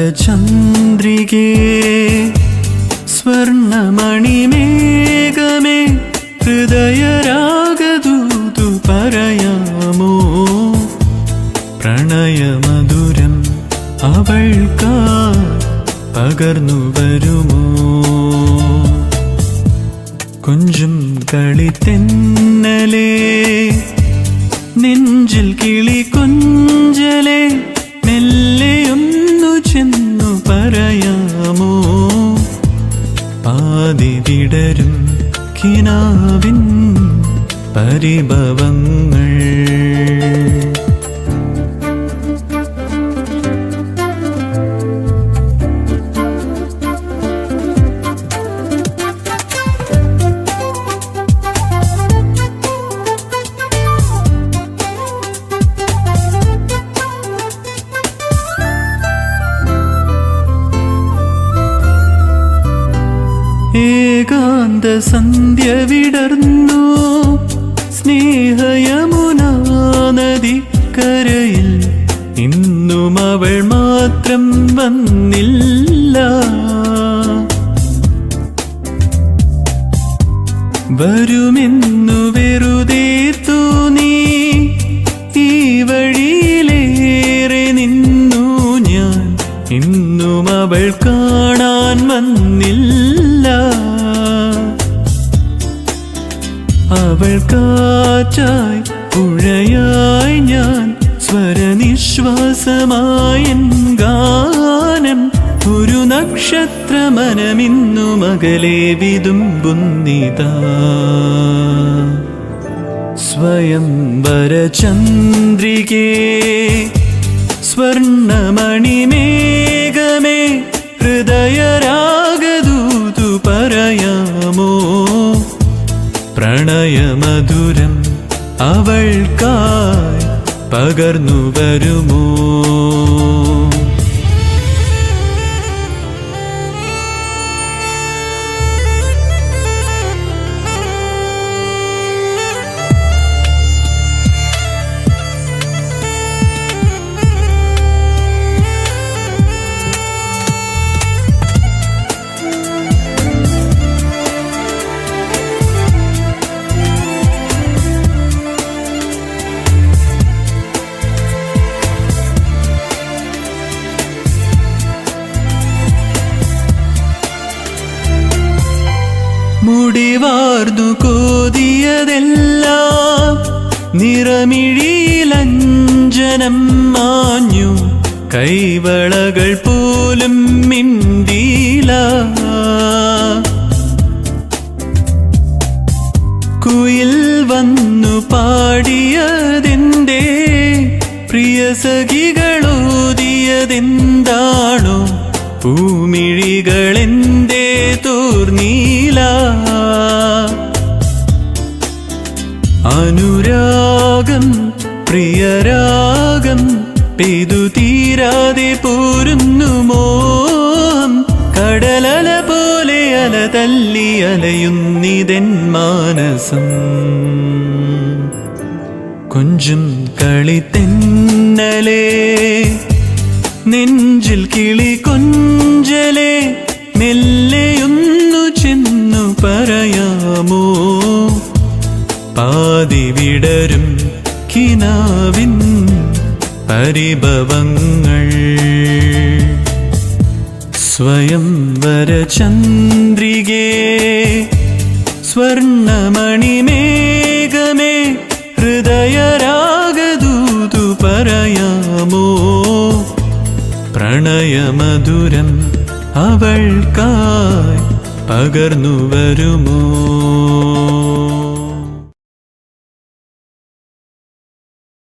വരചന്ദ്രികേ സ്വർണമണിമേഘമേ ഹൃദയരാഗദൂതു പറയാമോ പ്രണയമധുരം അവൾക്കായി പകർന്നു വരുമോ കൊഞ്ചും കളിത്തെന്നലേ നെഞ്ചിൽ കിളി കൊഞ്ചലേ മെല്ലെയൊന്നു ചെന്നു പറയാമോ പാതി വിടരും കിനാവിൻ പരിഭവങ്ങൾ ഏകാന്ത സന്ധ്യ വിടർന്നു സ്നേഹയമുനാ നദിക്കരയിൽ ഇന്നും അവൾ മാത്രം വന്നില്ല വരുമെന്നു വെറുതെ തോന്നി ഈ വഴിയിലേറെ നിന്നു ഞാൻ ഇന്നും അവൾ കാണാൻ വന്നില്ല അവൾ കാറ്റായി പുഴയായി ഞാൻ സ്വരനിശ്വാസമായൻ ഗാനം ഒരു നക്ഷത്രമനമിന്നു മകലെ വിതുമ്പുന്നിതാ സ്വയം വരചന്ദ്രികേ സ്വർണമണിമേഘമേ ഹൃദയരാഗദൂതു പറയാമോ പ്രണയമധുരം അവൾക്കായി പകർന്നു വരുമോ മുടിവാർന്നു കോതിയതെല്ലാം നിറമിഴിയിലഞ്ജനം മാഞ്ഞു കൈവളകൾ പോലും മിണ്ടിയില്ല കുയിൽ വന്നു പാടിയതെന്തേ പ്രിയ സഖികളോതിയതെന്താണോ പൂമിഴികളെന്തേ തോർന്നീല അനുരാഗം പ്രിയരാഗം പെയ്തു തീരാതെ പോരുന്നു മോഹം കടലല പോലെ അല തല്ലി അലയുന്നിതെൻ മാനസം കൊഞ്ചും കളിത്തെന്നലേ നെഞ്ചിൽ കിളി കൊഞ്ചലേ മെല്ലെയൊന്നു ചെന്നു പറയാമോ പാതി വിടരും കിനാവിൻ പരിഭവങ്ങൾ സ്വയം വരചന്ദ്രികേ സ്വർണമണിമേഘമേ ഹൃദയരാഗദൂതു പറയാമോ പ്രണയമധുരം അവൾക്കായി പകർന്നു വരുമോ